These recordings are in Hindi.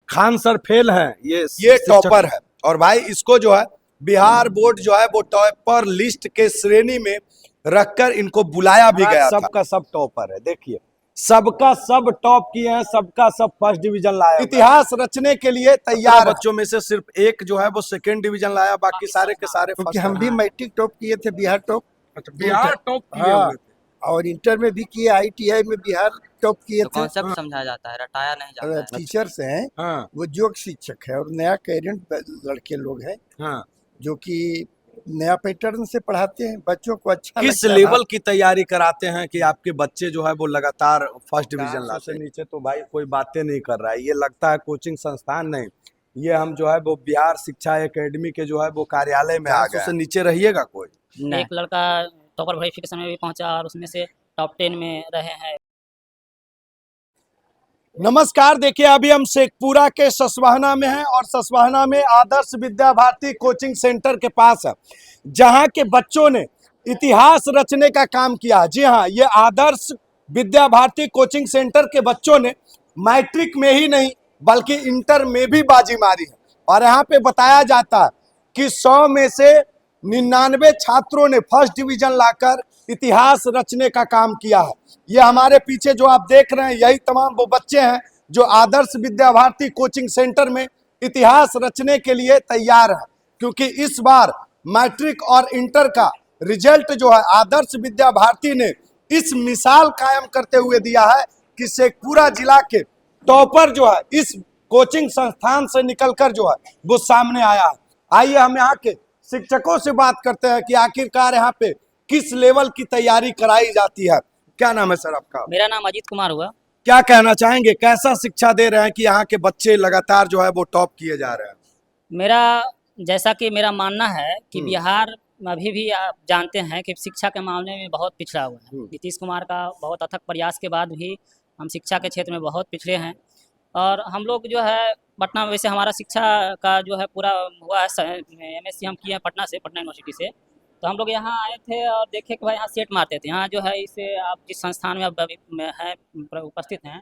खान सर फेल हैं, ये टॉपर है। और भाई इसको जो है बिहार बोर्ड जो है वो टॉपर लिस्ट के श्रेणी में रखकर इनको बुलाया भी गया था। सबका सब टॉपर है, देखिए सबका सब टॉप किए हैं, सबका सब फर्स्ट डिवीजन लाया। इतिहास रचने के लिए 17 तैयार है। बच्चों में से सिर्फ एक जो है वो सेकंड डिवीजन लाया, बाकी सारे के सारे क्योंकि फर्स्ट हम भी मैट्रिक टॉप किए थे, बिहार टॉप। बिहार टॉप किए हाँ, हुए थे। और इंटर में भी किए, ITI में बिहार टॉप किए तो थे। कॉन्सेप्ट समझाया जाता है, रटाया नहीं जाता है। टीचर्स हैं, हाँ वो योग शिक्षक है, और नया कैरेंट लड़के लोग हैं हाँ। जो कि नया पैटर्न से पढ़ाते हैं बच्चों को। अच्छा किस लगता है। लेवल की तैयारी कराते हैं कि आपके बच्चे जो है वो लगातार फर्स्ट डिवीजन लाते हैं? नीचे तो भाई कोई बातें नहीं कर रहा है, ये लगता है कोचिंग संस्थान नहीं, ये हम जो है वो बिहार शिक्षा एकेडमी के जो है वो कार्यालय में आ गए। से नीचे रहिएगा कोई एक लड़का टॉपर वेरिफिकेशन में भी पहुंचा और उसमें से टॉप 10 में रहे हैं। नमस्कार, देखिए अभी हम शेखपुरा के ससवाहना में हैं और ससवाहना में आदर्श विद्या भारती कोचिंग सेंटर के पास है, जहां के बच्चों ने इतिहास रचने का काम किया। जी हाँ, ये आदर्श विद्या भारती कोचिंग सेंटर के बच्चों ने मैट्रिक में ही नहीं बल्कि इंटर में भी बाजी मारी है। और यहाँ पे बताया जाता है कि 100 में से 99 छात्रों ने फर्स्ट डिवीजन लाकर इतिहास रचने का काम किया है। ये हमारे पीछे जो आप देख रहे हैं, यही तमाम वो बच्चे हैं जो आदर्श विद्या भारती कोचिंग सेंटर में इतिहास रचने के लिए तैयार हैं, क्योंकि इस बार मैट्रिक और इंटर का रिजल्ट जो है आदर्श विद्या भारती ने इस मिसाल कायम करते हुए दिया है कि शेखपुरा जिला के टॉपर जो है इस कोचिंग संस्थान से निकलकर जो है वो सामने आया है। आइए हम यहाँ के शिक्षकों से बात करते हैं कि आखिरकार यहाँ पे किस लेवल की तैयारी कराई जाती है। क्या नाम है सर आपका? मेरा नाम अजीत कुमार हुआ। क्या कहना चाहेंगे, कैसा शिक्षा दे रहे हैं कि यहाँ के बच्चे लगातार जो है वो टॉप किए जा रहे हैं? मेरा जैसा कि मेरा मानना है कि बिहार अभी भी आप जानते हैं कि शिक्षा के मामले में बहुत पिछड़ा हुआ है। नीतीश कुमार का बहुत अथक प्रयास के बाद भी हम शिक्षा के क्षेत्र में बहुत पिछड़े हैं। और हम लोग जो है पटना, वैसे हमारा शिक्षा का जो है पूरा हुआ है, MSc हम किए हैं पटना से, पटना यूनिवर्सिटी से। तो हम लोग यहाँ आए थे और देखे कि भाई यहाँ सेट मारते थे। यहाँ जो है इसे आप जिस संस्थान में आप है उपस्थित हैं,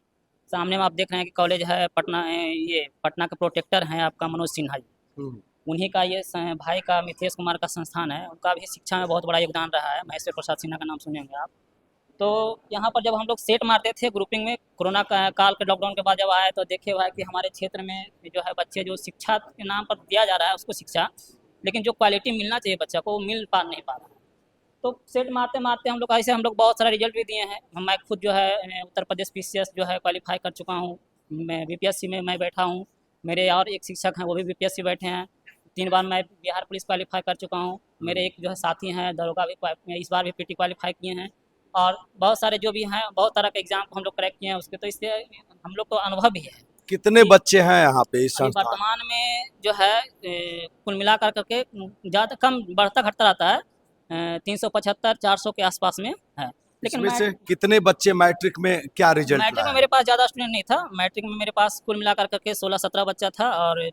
सामने में आप देख रहे हैं कि कॉलेज है पटना, ये पटना के प्रोटेक्टर हैं आपका मनोज सिन्हा जी, उन्हीं का ये भाई का मिथिलेश कुमार का संस्थान है। उनका भी शिक्षा में बहुत बड़ा योगदान रहा है। महेश्वर प्रसाद सिन्हा का नाम सुनेंगे आप। तो यहाँ पर जब हम लोग सेट मारते थे ग्रुपिंग में, कोरोना काल के लॉकडाउन के बाद जब आए तो देखे भाई कि हमारे क्षेत्र में जो है बच्चे जो शिक्षा के नाम पर दिया जा रहा है उसको शिक्षा, लेकिन जो क्वालिटी मिलना चाहिए बच्चा को वो नहीं पा रहा है। तो सेट मारते मारते हम लोग ऐसे हम लोग बहुत सारा रिजल्ट भी दिए हैं। मैं खुद जो है उत्तर प्रदेश PCS जो है क्वालिफाई कर चुका हूँ। मैं BPSC में मैं बैठा हूँ। मेरे और एक शिक्षक हैं वो भी BPSC बैठे हैं। 3 बार मैं बिहार पुलिस क्वालिफाई कर चुका हूँ। मेरे एक जो है साथी हैं दरोगा भी इस बार भी PT क्वालिफाई किए हैं। और बहुत सारे जो भी हैं बहुत तरह के एग्जाम हम लोग क्रैक किए हैं उसके, तो इससे हम लोग को अनुभव भी है। कितने बच्चे हैं यहाँ पे इस संस्थान? वर्तमान में जो है कुल मिलाकर करके ज़्यादा कम बढ़ता घटता रहता है, 375 400 के आसपास में है। लेकिन इसमें से कितने बच्चे मैट्रिक में क्या रिजल्ट? मैट्रिक में मेरे पास ज़्यादा स्टूडेंट नहीं था। मैट्रिक में मेरे पास कुल मिलाकर करके 16-17 बच्चा था और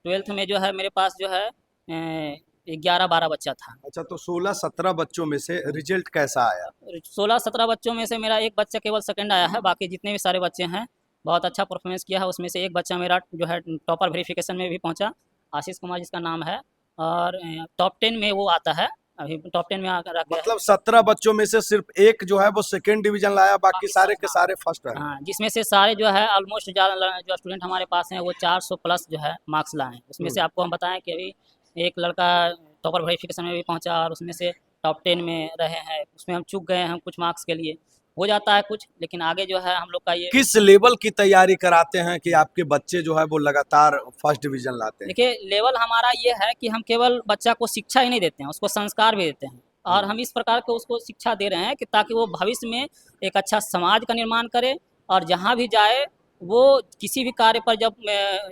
12th में जो है मेरे पास जो है 11-12 बच्चा था। अच्छा, तो 16-17 बच्चों में से रिजल्ट कैसा आया? 16-17 बच्चों में से मेरा एक बच्चा केवल सेकंड आया है। बाकी जितने भी सारे बच्चे हैं बहुत अच्छा परफॉर्मेंस किया है। उसमें से एक बच्चा मेरा जो है टॉपर वेरिफिकेशन में भी पहुंचा, आशीष कुमार जिसका नाम है, और टॉप 10 में वो आता है, अभी टॉप 10 में आकर रख गया। मतलब 17 बच्चों में से सिर्फ एक जो है वो सेकंड डिवीजन लाया, बाकी सारे के सारे फर्स्ट है। हाँ, जिसमें से सारे जो है ऑलमोस्ट जो स्टूडेंट हमारे पास हैं वो 400 प्लस जो है मार्क्स लाए हैं। उसमें से आपको हम बताएं कि अभी एक लड़का टॉपर वेरिफिकेशन में भी पहुंचा और उसमें से टॉप 10 में रहे हैं। उसमें हम चूक गए हैं कुछ मार्क्स के लिए, हो जाता है कुछ, लेकिन आगे जो है हम लोग का ये। किस लेवल की तैयारी कराते हैं कि आपके बच्चे जो है वो लगातार फर्स्ट डिवीजन लाते हैं? देखिए, लेवल हमारा ये है कि हम केवल बच्चा को शिक्षा ही नहीं देते हैं, उसको संस्कार भी देते हैं। और हम इस प्रकार के उसको शिक्षा दे रहे हैं कि ताकि वो भविष्य में एक अच्छा समाज का निर्माण करे और जहाँ भी जाए वो किसी भी कार्य पर जब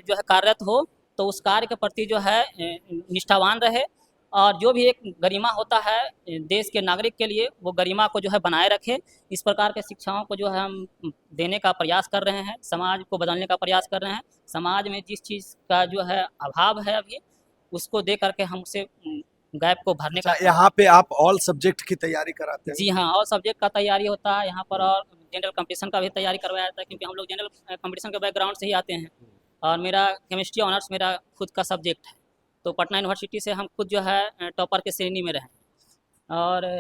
जो है कार्यरत हो तो उस कार्य के प्रति जो है निष्ठावान रहे। और जो भी एक गरिमा होता है देश के नागरिक के लिए, वो गरिमा को जो है बनाए रखे। इस प्रकार के शिक्षाओं को जो है हम देने का प्रयास कर रहे हैं, समाज को बदलने का प्रयास कर रहे हैं। समाज में जिस चीज़ का जो है अभाव है अभी, उसको दे करके हम उसे गैप को भरने का। यहाँ पे आप ऑल सब्जेक्ट की तैयारी कराते हैं? जी हाँ, ऑल सब्जेक्ट का तैयारी होता है यहाँ पर, और जनरल कंपटीशन का भी तैयारी करवाया जाता है, क्योंकि हम लोग जनरल कंपटीशन के बैकग्राउंड से ही आते हैं। और मेरा केमिस्ट्री ऑनर्स मेरा खुद का सब्जेक्ट है। तो पटना यूनिवर्सिटी से हम खुद जो है टॉपर के श्रेणी में रहे। और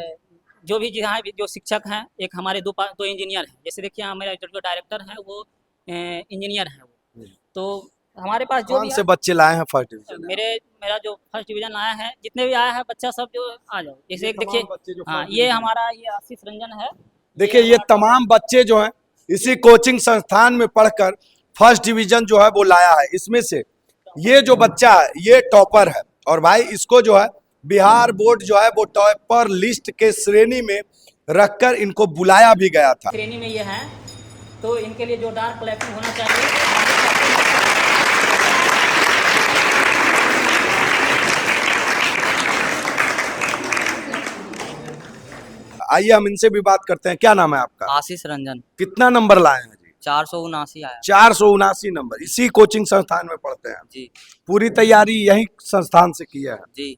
जो भी जहाँ भी जो शिक्षक हैं, एक हमारे दो इंजीनियर हैं। जैसे देखिए यहाँ मेरा जो डायरेक्टर है वो इंजीनियर है वो। तो हमारे पास जो कौन भी से बच्चे लाए हैं फर्स्ट डिवीजन? मेरा जो फर्स्ट डिवीजन आया है, जितने भी आया है बच्चा सब जो आ जाओ। जैसे एक देखिए, बच्चे जो हाँ first ये division हमारा ये आशीष रंजन है। देखिए ये तमाम बच्चे जो हैं इसी कोचिंग संस्थान में पढ़कर फर्स्ट डिवीजन जो है वो लाया है। इसमें से ये जो बच्चा है ये टॉपर है और भाई इसको जो है बिहार बोर्ड जो है वो टॉपर लिस्ट के श्रेणी में रखकर इनको बुलाया भी गया था। श्रेणी में ये है, तो इनके लिए जोरदार क्लैपिंग होना चाहिए। आइए हम इनसे भी बात करते हैं। क्या नाम है आपका? आशीष रंजन। कितना नंबर लाए हैं जी? 479 आया। 479 नंबर। इसी कोचिंग संस्थान में पढ़ते हैं? जी पूरी तैयारी यही संस्थान से की है? जी।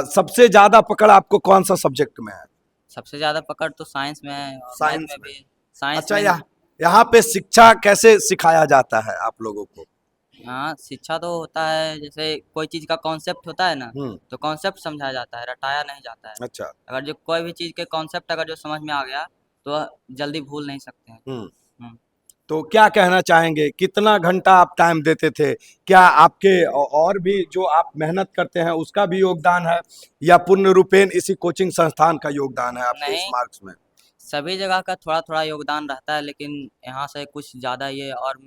सबसे ज्यादा पकड़ आपको कौन सा सब्जेक्ट में है? सबसे ज्यादा पकड़ तो साइंस में है और साइंस मैथ में में। भी। साइंस अच्छा, में यहाँ पे शिक्षा कैसे सिखाया जाता है आप लोगों को? हाँ, शिक्षा तो होता है, जैसे कोई चीज का कॉन्सेप्ट होता है ना, तो कॉन्सेप्ट समझाया जाता है, रटाया नहीं जाता है। अच्छा। अगर जो कोई भी चीज के कॉन्सेप्ट अगर जो समझ में आ गया तो जल्दी भूल नहीं सकते हैं। हम्म। तो क्या कहना चाहेंगे, कितना घंटा आप टाइम देते थे? क्या आपके और भी जो आप मेहनत करते हैं उसका भी योगदान है या पूर्ण रूपेण इसी कोचिंग संस्थान का योगदान है आपके इस नहीं। मार्क्स में? सभी जगह का थोड़ा थोड़ा योगदान रहता है, लेकिन यहाँ से कुछ ज़्यादा ये। और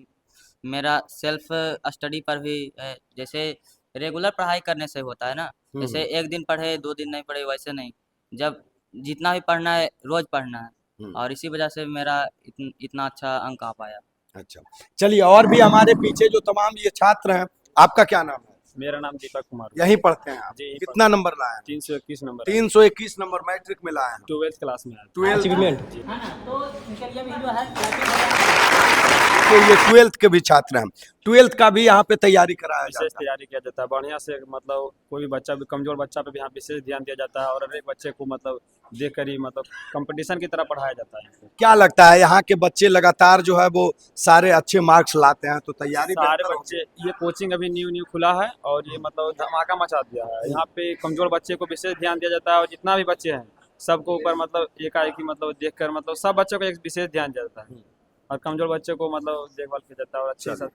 मेरा सेल्फ स्टडी पर भी जैसे रेगुलर पढ़ाई करने से होता है ना, जैसे एक दिन पढ़े 2 दिन नहीं पढ़े वैसे नहीं, जब जितना भी पढ़ना है रोज पढ़ना है, और इसी वजह से मेरा इतना अच्छा अंक आ पाया। अच्छा, चलिए और भी हमारे पीछे जो तमाम ये छात्र हैं, आपका क्या नाम है? मेरा नाम दीपक कुमार। यहीं पढ़ते हैं आप? जी, यहीं कितना नंबर लाए हैं? 321 नंबर। 321 नंबर मैट्रिक में लाए हैं? 12th क्लास में 12th है ना, तो इनके लिए भी जो है तो ये 12th के भी छात्र हैं। 12th का भी यहाँ पे तैयारी कराया विशेष जाता है? तैयारी किया जाता है बढ़िया से। मतलब कोई भी बच्चा भी कमजोर बच्चा पे भी यहाँ विशेष ध्यान दिया जाता है और हर एक बच्चे को मतलब देख कर ही मतलब कंपटीशन की तरह पढ़ाया जाता है। क्या लगता है यहाँ के बच्चे लगातार जो है वो सारे अच्छे मार्क्स लाते हैं तो तैयारी सारे बेहतर बच्चे, ये कोचिंग अभी न्यू खुला है और ये मतलब धमाका मचा दिया है। यहाँ पे कमजोर बच्चे को विशेष ध्यान दिया जाता है और जितना भी बच्चे हैं सबको ऊपर मतलब एकाएक ही मतलब देख कर मतलब सब बच्चों को एक विशेष ध्यान दिया जाता है और कमजोर बच्चे को मतलब देखभाल किया जाता है और अच्छे से।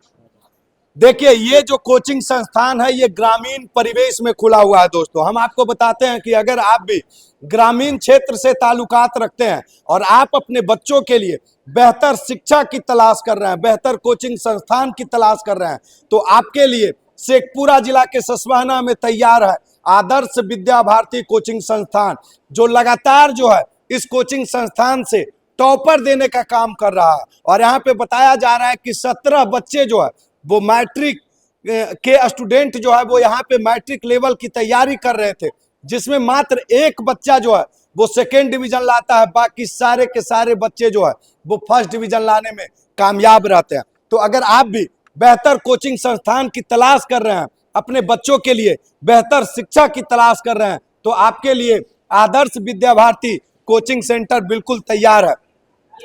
देखिए ये जो कोचिंग संस्थान है ये ग्रामीण परिवेश में खुला हुआ है। दोस्तों हम आपको बताते हैं कि अगर आप भी ग्रामीण क्षेत्र से ताल्लुकात रखते हैं और आप अपने बच्चों के लिए बेहतर शिक्षा की तलाश कर रहे हैं, बेहतर कोचिंग संस्थान की तलाश कर रहे हैं, तो आपके लिए शेखपुरा जिला के ससवाना में तैयार है आदर्श विद्या भारती कोचिंग संस्थान, जो लगातार जो है इस कोचिंग संस्थान से टॉपर देने का काम कर रहा है। और यहाँ पे बताया जा रहा है कि 17 बच्चे जो है वो मैट्रिक के स्टूडेंट जो है वो यहाँ पे मैट्रिक लेवल की तैयारी कर रहे थे, जिसमें मात्र एक बच्चा जो है वो सेकेंड डिवीजन लाता है, बाकी सारे के सारे बच्चे जो है वो फर्स्ट डिवीजन लाने में कामयाब रहते हैं। तो अगर आप भी बेहतर कोचिंग संस्थान की तलाश कर रहे हैं, अपने बच्चों के लिए बेहतर शिक्षा की तलाश कर रहे हैं, तो आपके लिए आदर्श विद्या भारती कोचिंग सेंटर बिल्कुल तैयार है।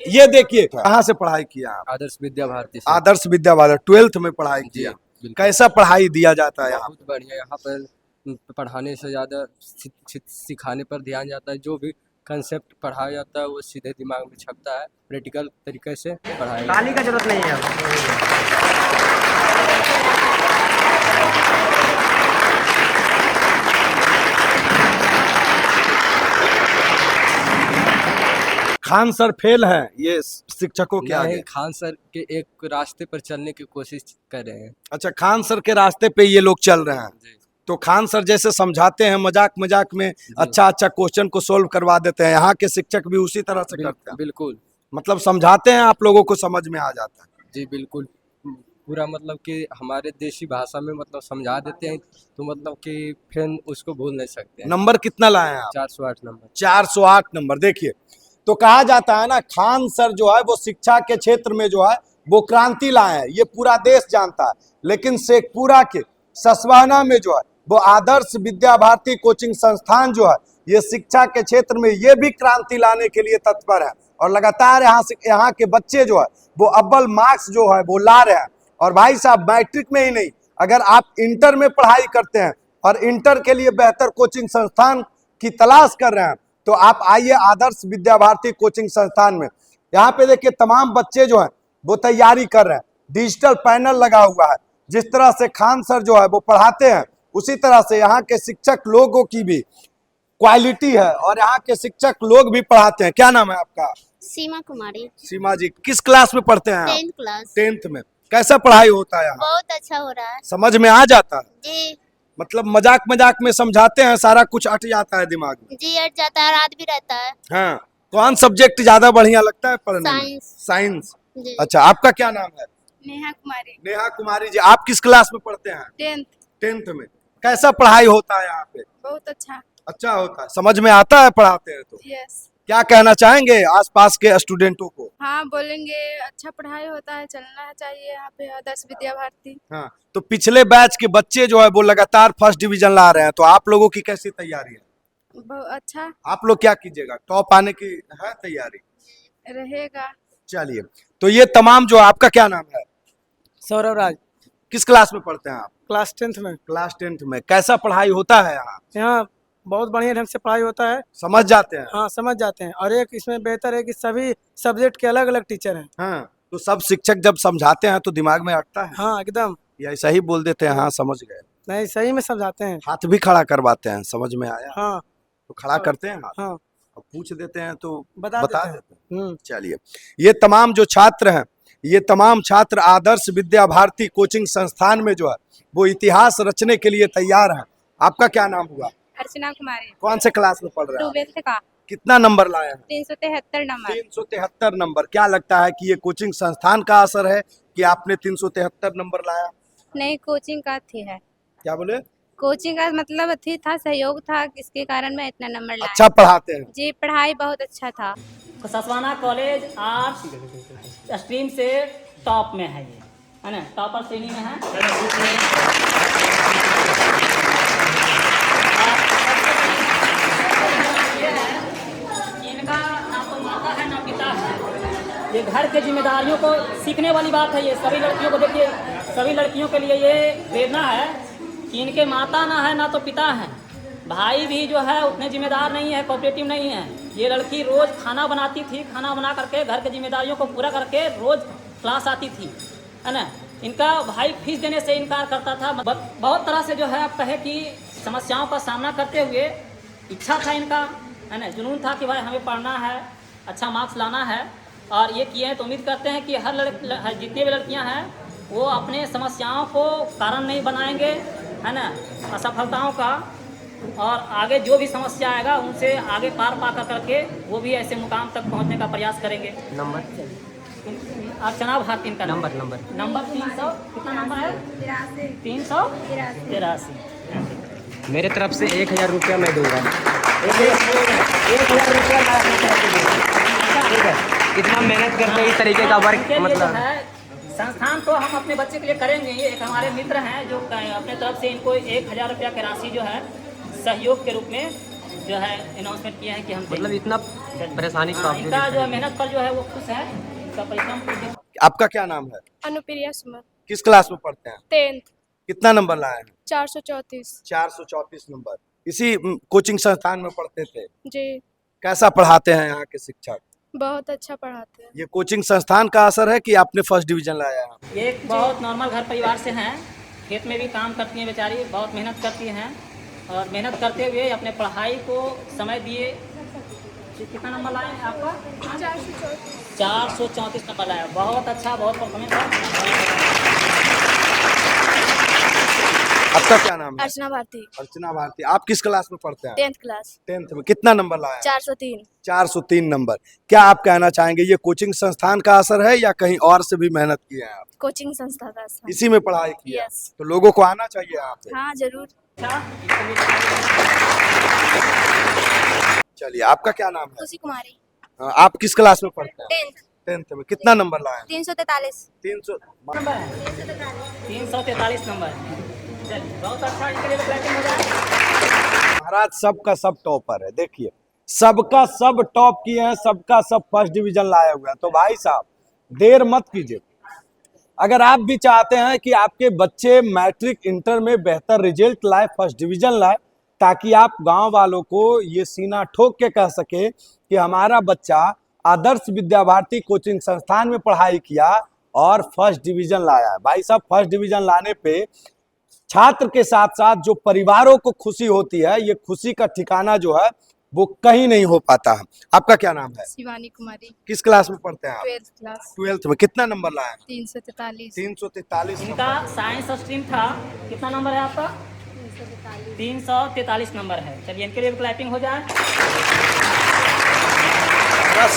ये देखिए कहाँ से पढ़ाई किया आप? आदर्श विद्या भारती से। आदर्श विद्या भारती 12th में पढ़ाई किया। बिल्कुल। कैसा पढ़ाई दिया जाता है यहाँ? बहुत बढ़िया। यहाँ पर पढ़ाने से ज़्यादा सिखाने पर ध्यान जाता है। जो भी कंसेप्ट पढ़ाया जाता है वो सीधे दिमाग में छपता है, प्रैक्टिकल तरीके से पढ़ाया जाता है। का जरूरत नहीं है। खान सर फेल हैं ये शिक्षकों के आगे? नहीं, खान सर के एक रास्ते पर चलने की कोशिश कर रहे हैं। अच्छा, खान सर के रास्ते पे ये लोग चल रहे हैं। जी। तो खान सर जैसे समझाते हैं मजाक मजाक में अच्छा क्वेश्चन को सोल्व करवा देते हैं, यहाँ के शिक्षक भी उसी तरह से करते हैं? बिल्कुल। मतलब समझाते हैं आप लोगों को समझ में आ जाता है? जी बिल्कुल, पूरा मतलब कि हमारे देशी भाषा में मतलब समझा देते हैं, तो मतलब कि फिर उसको भूल नहीं सकते हैं। नंबर कितना लाए हैं आप? 408 नंबर। 408 नंबर। देखिए तो कहा जाता है ना, खान सर जो है वो शिक्षा के क्षेत्र में जो है वो क्रांति लाए हैं, ये पूरा देश जानता है। लेकिन शेखपुरा के ससवाना में जो है वो आदर्श विद्या भारती कोचिंग संस्थान जो है ये शिक्षा के क्षेत्र में ये भी क्रांति लाने के लिए तत्पर है और लगातार यहाँ के बच्चे जो है वो अव्वल मार्क्स जो है वो ला रहे हैं और भाई साहब मैट्रिक में ही नहीं, अगर आप इंटर में पढ़ाई करते हैं और इंटर के लिए बेहतर कोचिंग संस्थान की तलाश कर रहे हैं तो आप आइए आदर्श विद्या भारती कोचिंग संस्थान में। यहाँ पे देखिए तमाम बच्चे जो हैं वो तैयारी कर रहे हैं, डिजिटल पैनल लगा हुआ है। जिस तरह से खान सर जो है वो पढ़ाते हैं उसी तरह से यहाँ के शिक्षक लोगों की भी क्वालिटी है और यहाँ के शिक्षक लोग भी पढ़ाते हैं। क्या नाम है आपका? सीमा कुमारी, सीमा जी, किस क्लास में पढ़ते हैं आप? 10th class. 10th में। कैसा पढ़ाई होता है यहाँ? बहुत अच्छा हो रहा है समझ में आ जाता है? जी। मतलब मजाक मजाक में समझाते हैं, सारा कुछ अट जाता है दिमाग में? जी अट जाता है, रात भी रहता है। हाँ, कौन सब्जेक्ट ज्यादा बढ़िया लगता है पढ़ने में? साइंस। साइंस। जी। अच्छा, आपका क्या नाम है? नेहा कुमारी, नेहा कुमारी जी, आप किस क्लास में पढ़ते हैं? 10th। 10th में। कैसा पढ़ाई होता है यहाँ पे? बहुत अच्छा। अच्छा होता है, समझ में आता है पढ़ाते हैं तो? यस। क्या कहना चाहेंगे आसपास के स्टूडेंटों को? हाँ बोलेंगे, अच्छा पढ़ाई होता है, चलना चाहिए यहाँ पे आदर्श विद्या भारती। हाँ, तो पिछले बैच के बच्चे जो है वो लगातार फर्स्ट डिवीजन ला रहे हैं, तो आप लोगों की कैसी तैयारी है? बहुत अच्छा आप लोग क्या कीजिएगा, टॉप आने की है तैयारी? रहेगा। चलिए, तो ये तमाम जो, आपका क्या नाम है? सौरभ राज, किस क्लास में पढ़ते हैं आप? क्लास 10th में। क्लास 10th में। कैसा पढ़ाई होता है यहाँ? यहाँ बहुत बढ़िया ढंग से पढ़ाई होता है। समझ जाते हैं? हाँ समझ जाते हैं, और एक इसमें बेहतर है कि सभी सब्जेक्ट के अलग अलग टीचर हैं। हाँ, तो सब शिक्षक जब समझाते हैं तो दिमाग में अटता है? हाँ एकदम। या ऐसा ही बोल देते हैं हाँ समझ गए? नहीं, सही में समझाते हैं। हाथ भी खड़ा करवाते हैं, समझ में आया? हाँ तो खड़ा करते हैं हाथ? हाँ, और पूछ देते हैं तो बता बता देते हैं। चलिए, ये तमाम जो छात्र हैं, ये तमाम छात्र आदर्श विद्या भारती कोचिंग संस्थान में जो है वो इतिहास रचने के लिए तैयार हैं। आपका क्या नाम हुआ? अर्चना कुमारी, कौन से क्लास में पढ़ रहे हैं? 12th का। कितना नंबर लाए हैं? 373 नंबर। 373 नंबर। क्या लगता है कि ये कोचिंग संस्थान का असर है कि आपने 373 नंबर लाया? नहीं, कोचिंग का थी है। क्या बोले? कोचिंग का मतलब थी था, सहयोग था, इसके कारण मैं इतना नंबर लाया। अच्छा पढ़ाते हैं? जी पढ़ाई बहुत अच्छा था। ससवाना कॉलेज आर्ट्स स्ट्रीम से टॉप में है, ये है ना, टॉपर श्रेणी में है। इनका ना तो माता है ना पिता है, ये घर के जिम्मेदारियों को सीखने वाली बात है। ये सभी लड़कियों को देखिए, सभी लड़कियों के लिए ये प्रेरणा है कि इनके माता ना है ना तो पिता है, भाई भी जो है उतने जिम्मेदार नहीं है, कोऑपरेटिव नहीं है। ये लड़की रोज खाना बनाती थी, खाना बना करके घर के जिम्मेदारियों को पूरा करके रोज क्लास आती थी, है ना। इनका भाई फीस देने से इनकार करता था। बहुत तरह से जो है आप कहे कि समस्याओं का सामना करते हुए इच्छा था इनका, है ना, जुनून था कि भाई हमें पढ़ना है, अच्छा मार्क्स लाना है, और ये किए हैं। तो उम्मीद करते हैं कि हर जितनी भी लड़कियां हैं वो अपने समस्याओं को कारण नहीं बनाएंगे, है ना, असफलताओं का, और आगे जो भी समस्या आएगा उनसे आगे पार पा करके वो भी ऐसे मुकाम तक पहुंचने का प्रयास करेंगे। नंबर अर्चना भारती का नंबर 300, कितना नंबर है? 383। मेरे तरफ से 1000 रुपया मैं दूंगा। 1000 रुपया ठीक है, इतना मेहनत करते हैं, इस तरीके का वर्क मतलब है। संस्थान तो हम अपने बच्चे के लिए करेंगे। ये एक हमारे मित्र हैं जो अपने तरफ से इनको 1000 रुपया की राशि जो है सहयोग के रूप में जो है अनाउंसमेंट किया है कि हम मतलब इतना परेशानी का इनका जो है मेहनत पर जो है वो खुश है, इसका परिश्रम। आपका क्या नाम है? अनुप्रिया सुमन, किस क्लास में पढ़ते हैं? 10th। कितना नंबर लाए हैं? 434। 434 नंबर। इसी कोचिंग संस्थान में पढ़ते थे? जी कैसा पढ़ाते हैं यहाँ के शिक्षक? बहुत अच्छा पढ़ाते हैं। ये कोचिंग संस्थान का असर है कि आपने फर्स्ट डिवीजन लाया है? ये एक बहुत नॉर्मल घर परिवार से हैं, खेत में भी काम करती हैं बेचारी, बहुत मेहनत करती हैं, और मेहनत करते हुए अपने पढ़ाई को समय दिए। कितना नंबर लाए हैं आपका? 434 नंबर लाया। बहुत अच्छा, बहुत परफॉर्मेंस है। आपका क्या नाम है? अर्चना भारती, अर्चना भारती। आप किस क्लास में पढ़ते हैं? 10th class. 10th में। कितना नंबर लाया? 403। 403 नंबर। क्या आप कहना चाहेंगे ये कोचिंग संस्थान का असर है या कहीं और से भी मेहनत की है आप? कोचिंग संस्था का स्थान। इसी में पढ़ाई की है? यस। तो लोगों को आना चाहिए यहाँ पे। हाँ जरूर। चलिए, आपका क्या नाम है? खुशी कुमारी, आप किस क्लास में पढ़ते हैं? 10th। 10th में। कितना नंबर लाए? 343। 300 नंबर है 343 नंबर। चलिए, बहुत अच्छा, इसके लिए बैटिंग हो जाए। महाराज सबका सब टॉपर है। देखिए, सबका सब टॉप किए हैं, सबका सब फर्स्ट डिवीजन लाए हुए हैं। तो भाई साहब देर मत कीजिए, अगर आप भी चाहते हैं कि आपके बच्चे मैट्रिक इंटर में बेहतर रिजल्ट लाए, फर्स्ट डिवीजन लाए, ताकि आप गांव वालों को ये सीना ठोक के कह सके कि हमारा बच्चा आदर्श विद्या भारती कोचिंग संस्थान में पढ़ाई किया और फर्स्ट डिवीजन लाया है। भाई साहब, फर्स्ट डिवीजन लाने पे छात्र के साथ साथ जो परिवारों को खुशी होती है, ये खुशी का ठिकाना जो है वो कहीं नहीं हो पाता है। आपका क्या नाम है? शिवानी कुमारी, किस क्लास में पढ़ते हैं आप? 12th क्लास, 12th में। कितना नंबर लाए? 343। 343 इनका साइंस स्ट्रीम था, कितना नंबर है आपका? 343 नंबर है। चलिए इनके लिए क्लैपिंग हो जाए।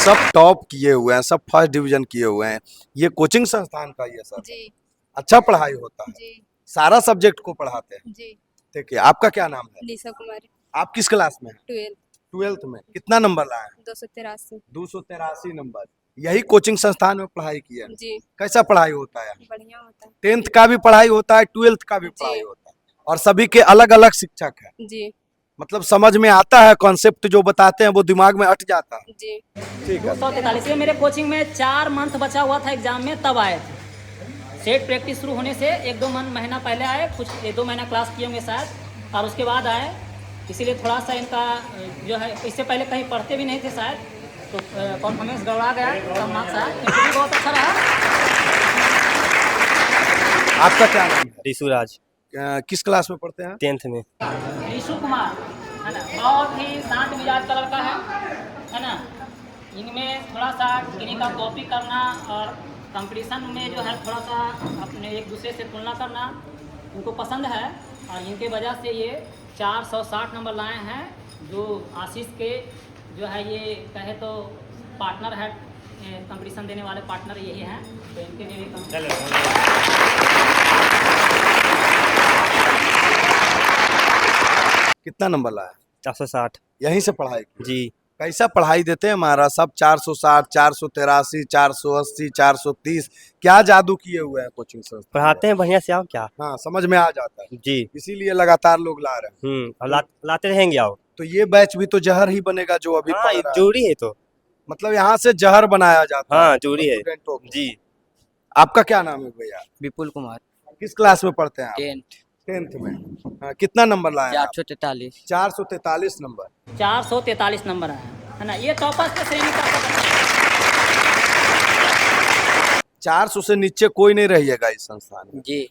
सब टॉप किए हुए हैं, सब फर्स्ट डिवीजन किए हुए हैं। ये कोचिंग संस्थान का ही है सर? जी अच्छा पढ़ाई होता है, जी सारा सब्जेक्ट को पढ़ाते हैं। जी। ठीक है, आपका क्या नाम है? निशा कुमारी, आप किस क्लास में हैं? 12th, 12th में। कितना नंबर लाए? 283। 283 नंबर। यही कोचिंग संस्थान में पढ़ाई की है? जी, कैसा पढ़ाई होता है? बढ़िया होता 10th का भी पढ़ाई होता है, 12th का भी जी। पढ़ाई होता है, और सभी के अलग अलग शिक्षक है? है। जी मतलब समझ में आता है, कॉन्सेप्ट जो बताते हैं वो दिमाग में अट जाता है? जी। ठीक है। 243 ये मेरे कोचिंग में 4 मंथ बचा हुआ था एग्जाम में, तब आए थे। सेट प्रैक्टिस शुरू होने से 1-2 महीना पहले आए, कुछ 1-2 महीना क्लास किए होंगे शायद, और उसके बाद आए। इसीलिए थोड़ा सा इनका जो है, इससे पहले कहीं पढ़ते भी नहीं थे शायद, तो परफॉर्मेंस गड़बड़ा गया, कम मार्क्स आया। लेकिन बहुत अच्छा रहा। आपका क्या नाम है? ऋषुराज, किस क्लास में पढ़ते हैं? 10th में। ऋषु कुमार है ना, बहुत ही शांत मिजाज का लड़का है ना। इनमें थोड़ा सा किन्हीं का कॉपी करना और कंपटीशन में जो है थोड़ा सा अपने एक दूसरे से तुलना करना इनको पसंद है, और इनके वजह से ये 460 नंबर लाए हैं। जो आशीष के जो है ये कहे तो पार्टनर है, कंपटीशन देने वाले पार्टनर यही हैं, तो इनके लिए भी कितना नंबर लाया? 460। यहीं से पढ़ाई की? जी। कैसा पढ़ाई देते हैं हमारा? सब 460, 483, 480, 430, क्या जादू किए हुए हैं कोचिंग संस्थान? पढ़ाते हैं बढ़िया से, आप क्या। हाँ, समझ में आ जाता है, जी। इसीलिए लगातार लोग ला रहे हैं। और लाते रहेंगे आप। तो ये बैच भी तो जहर ही बनेगा जो अभी हाँ, पढ़ रहा है। जरूरी है तो। मतलब यहाँ से जहर बनाया जाता है? हाँ, जरूरी है। स्टूडेंटों को। जी। आपका क्या नाम है भैया? विपुल कुमार, किस क्लास में पढ़ते हैं आप? 10th, 10th में। हाँ, कितना नंबर लाए आप? 443। 443 नंबर। 443 नंबर आया है ना। ये टॉपर्स के श्रेणी का 400 से नीचे कोई नहीं रहिएगा इस संस्थान में? जी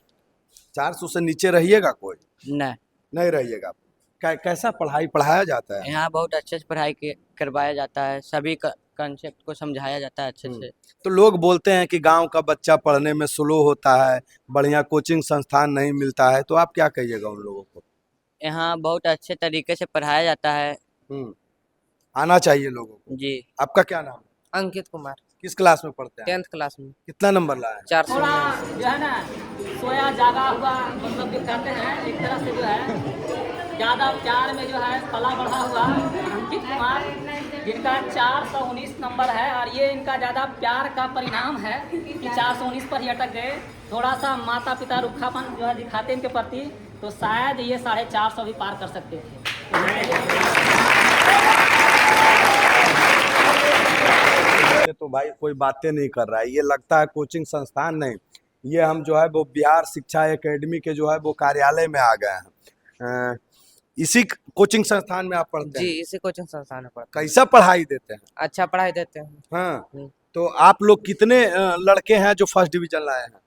400 से नीचे रहिएगा कोई? नहीं, नहीं रहिएगा। कैसा पढ़ाई पढ़ाया जाता है? यहाँ बहुत अच्छे से पढ़ाई करवाया जाता है, सभी कंसेप्ट को समझाया जाता है अच्छे से। तो लोग बोलते हैं कि गांव का बच्चा पढ़ने में स्लो होता है, बढ़िया कोचिंग संस्थान नहीं मिलता है, तो आप क्या कहिएगा उन लोगों को? यहाँ बहुत अच्छे तरीके से पढ़ाया जाता है। आना चाहिए लोगों को। जी। आपका क्या नाम है? अंकित कुमार, किस क्लास में पढ़ते हैं? 10th क्लास में। कितना नंबर लाए? 400। थोड़ा जो है ना सोया जागा हुआ मतलब दिखाते हैं, एक तरह से जो है ज़्यादा प्यार में जो है पला बढ़ा हुआ अंकित कुमार, जिनका 419 नंबर है, और ये इनका ज़्यादा प्यार का परिणाम है कि 419 पर ही अटक गए। थोड़ा सा माता पिता रुखापन जो है दिखाते इनके प्रति, तो शायद ये 450 भी पार कर सकते थे। तो भाई कोई बातें नहीं कर रहा है, ये लगता है कोचिंग संस्थान नहीं, ये हम जो है वो बिहार शिक्षा एकेडमी के जो है वो कार्यालय में आ गए हैं। इसी कोचिंग संस्थान में आप पढ़ते जी, हैं? इसी कोचिंग संस्थान में पढ़ते कैसा पढ़ाई देते हैं? हैं। अच्छा पढ़ाई देते हैं। हाँ, तो आप लोग कितने लड़के हैं जो फर्स्ट डिवीजन लाए हैं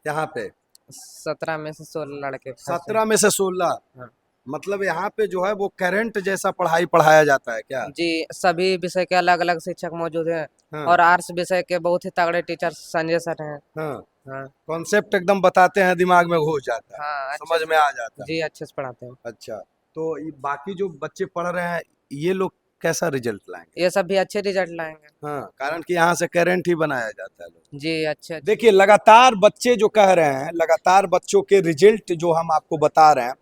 यहाँ पे? 17 में से 16 लड़के। 17 में से 16। हाँ। मतलब यहाँ पे जो है वो करंट जैसा पढ़ाई पढ़ाया जाता है क्या? जी, सभी विषय के अलग अलग शिक्षक मौजूद हैं। हाँ। और आर्ट्स विषय के बहुत ही तगड़े टीचर संजय सर हैं। हाँ, हाँ कॉन्सेप्ट एकदम बताते हैं, दिमाग में घुस जाता है, हाँ, अच्छे समझ से- में आ जाता है। जी, अच्छे से पढ़ाते हैं। अच्छा, तो ये बाकी जो बच्चे पढ़ रहे हैं ये लोग कैसा रिजल्ट लाएंगे? ये सब भी अच्छे रिजल्ट लाएंगे। हाँ, कारण कि यहाँ से करंट ही बनाया जाता है लोग। जी, अच्छे। देखिए, लगातार बच्चे जो कह रहे हैं, लगातार बच्चों के रिजल्ट जो हम आपको बता रहे हैं,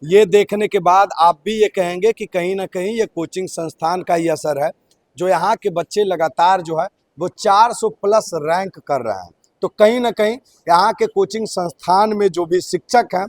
ये देखने के बाद आप भी ये कहेंगे कि कहीं ना कहीं ये कोचिंग संस्थान का ही असर है, जो यहाँ के बच्चे लगातार जो है वो 400 प्लस रैंक कर रहे हैं। तो कहीं ना कहीं यहाँ के कोचिंग संस्थान में जो भी शिक्षक हैं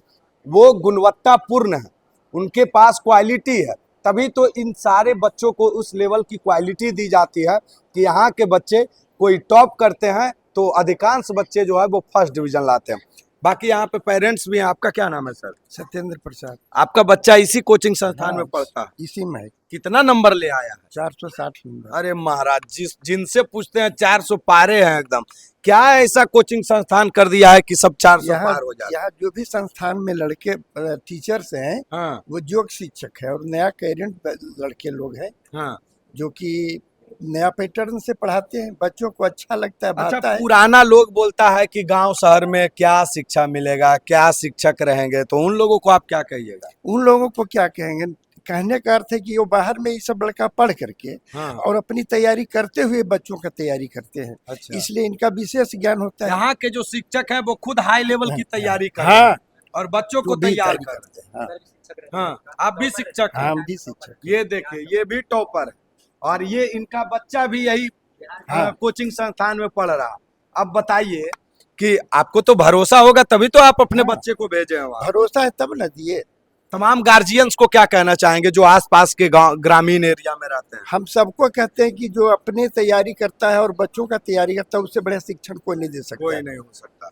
वो गुणवत्तापूर्ण हैं, उनके पास क्वालिटी है, तभी तो इन सारे बच्चों को उस लेवल की क्वालिटी दी जाती है कि यहाँ के बच्चे कोई टॉप करते हैं तो अधिकांश बच्चे जो है वो फर्स्ट डिवीजन लाते हैं। बाकी यहाँ पे पेरेंट्स भी हैं। आपका क्या नाम है सर? सत्येंद्र प्रसाद। आपका बच्चा इसी कोचिंग संस्थान में पढ़ता है? इसी में है। कितना नंबर ले आया है? 460 नंबर। अरे महाराज, जिनसे पूछते हैं 400 पारे हैं एकदम। क्या ऐसा कोचिंग संस्थान कर दिया है कि सब 400 पार हो जाए? यहाँ जो भी संस्थान में लड़के टीचर्स हैं, हाँ वो योग शिक्षक है और नया कैरेंट लड़के लोग हैं हाँ। जो कि नया पैटर्न से पढ़ाते हैं। बच्चों को अच्छा लगता है, भाता अच्छा, है। पुराना लोग बोलता है कि गांव शहर में क्या शिक्षा मिलेगा, क्या शिक्षक रहेंगे, तो उन लोगों को आप क्या कहिएगा? उन लोगों को क्या कहेंगे? कहने का अर्थ है कि वो बाहर में ये सब लड़का पढ़ करके हाँ। और अपनी तैयारी करते हुए बच्चों का तैयारी करते हैं। अच्छा। इसलिए इनका विशेष ज्ञान होता है। यहाँ के जो शिक्षक है वो खुद हाई लेवल की तैयारी कर रहे हाँ। हैं और बच्चों को वो भी तैयार तैयारी कर करते हैं। हाँ। हाँ, आप भी शिक्षक हैं? हम भी शिक्षक। ये देखिए, ये भी टॉपर है और ये इनका बच्चा भी यही हाँ। कोचिंग संस्थान में पढ़ रहा। अब बताइए कि आपको तो भरोसा होगा तभी तो आप अपने हाँ। बच्चे को भेजे हैं वहाँ। भरोसा है तब न दिए। तमाम गार्जियंस को क्या कहना चाहेंगे जो आसपास के गांव ग्रामीण एरिया में रहते हैं? हम सबको कहते हैं कि जो अपने तैयारी करता है और बच्चों का तैयारी करता है, उससे बड़े शिक्षण कोई नहीं दे सकता। कोई नहीं हो सकता,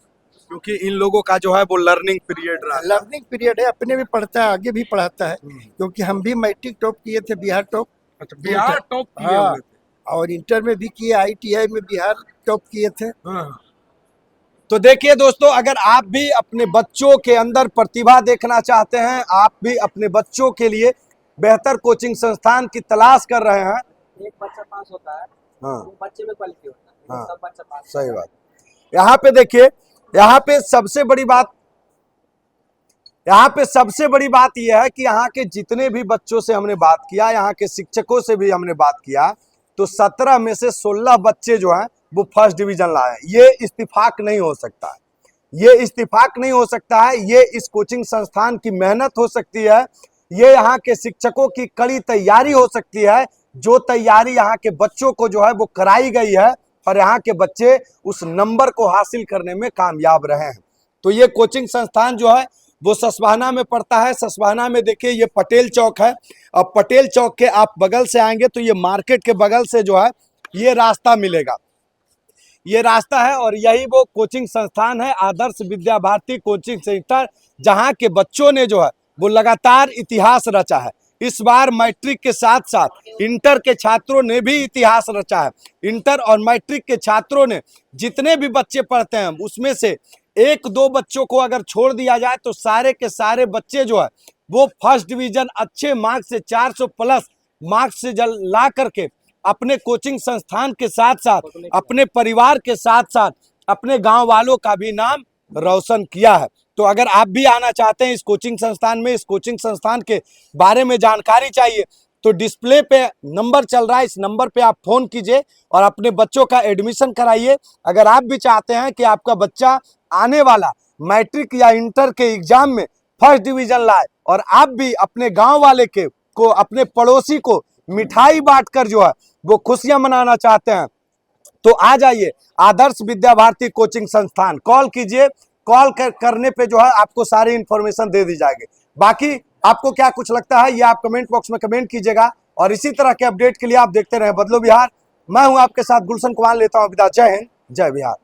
क्योंकि इन लोगों का जो है वो लर्निंग पीरियड रहा। लर्निंग पीरियड है, अपने भी पढ़ता है, आगे भी पढ़ाता है। क्योंकि हम भी मैट्रिक टॉप किए थे, बिहार टॉप। अच्छा, बिहार टॉप किए हाँ। हुए थे। और इंटर में भी किए, ITI में बिहार टॉप किए थे। हाँ। तो देखिए दोस्तों, अगर आप भी अपने बच्चों के अंदर प्रतिभा देखना चाहते हैं, आप भी अपने बच्चों के लिए बेहतर कोचिंग संस्थान की तलाश कर रहे हैं। एक बच्चा पास होता है, हाँ वो बच्चे में क्वालिटी होता है, हाँ। सब बच्चा पास। सही बात। यहाँ पे देखिए, यहाँ पे सबसे बड़ी बात यह है कि यहाँ के जितने भी बच्चों से हमने बात किया, यहाँ के शिक्षकों से भी हमने बात किया, तो 17 में से 16 बच्चे जो हैं वो फर्स्ट डिवीजन लाए। ये इस्तिफाक नहीं हो सकता है, ये इस्तिफाक नहीं हो सकता है। ये इस कोचिंग संस्थान की मेहनत हो सकती है, ये यहाँ के शिक्षकों की कड़ी तैयारी हो सकती है, जो तैयारी यहाँ के बच्चों को जो है वो कराई गई है और यहाँ के बच्चे उस नंबर को हासिल करने में कामयाब रहे हैं। तो ये कोचिंग संस्थान जो है वो सस्वाना में पड़ता है। सस्वाना में देखिए, ये पटेल चौक है और पटेल चौक के आप बगल से आएंगे तो ये मार्केट के बगल से जो है ये रास्ता मिलेगा, ये रास्ता है और यही वो कोचिंग संस्थान है, आदर्श विद्या भारती कोचिंग सेंटर, जहाँ के बच्चों ने जो है वो लगातार इतिहास रचा है। इस बार मैट्रिक के साथ साथ इंटर के छात्रों ने भी इतिहास रचा है। इंटर और मैट्रिक के छात्रों ने जितने भी बच्चे पढ़ते हैं उसमें से 1-2 बच्चों को अगर छोड़ दिया जाए तो सारे के सारे बच्चे जो है वो फर्स्ट डिवीजन अच्छे मार्क्स से 400 प्लस मार्क्स से ला करके अपने कोचिंग संस्थान के साथ साथ अपने परिवार के साथ साथ अपने गांव वालों का भी नाम रोशन किया है। तो अगर आप भी आना चाहते हैं इस कोचिंग संस्थान में, इस कोचिंग संस्थान के बारे में जानकारी चाहिए, तो डिस्प्ले पे नंबर चल रहा है, इस नंबर पे आप फोन कीजिए और अपने बच्चों का एडमिशन कराइए। अगर आप भी चाहते हैं कि आपका बच्चा आने वाला मैट्रिक या इंटर के एग्जाम में फर्स्ट डिवीजन लाए और आप भी अपने गांव वाले को अपने पड़ोसी को मिठाई बांटकर जो है वो खुशियां मनाना चाहते हैं, तो आ जाइए आदर्श विद्या भारती कोचिंग संस्थान। कॉल कीजिए, कॉल करने पे जो है आपको सारी इंफॉर्मेशन दे दी जाएगी। बाकी आपको क्या कुछ लगता है ये आप कमेंट बॉक्स में कमेंट कीजिएगा और इसी तरह के अपडेट के लिए आप देखते रहे बदलो बिहार। मैं हूं आपके साथ गुलशन कुमार, लेता हूं विदा। जय हिंद, जय बिहार।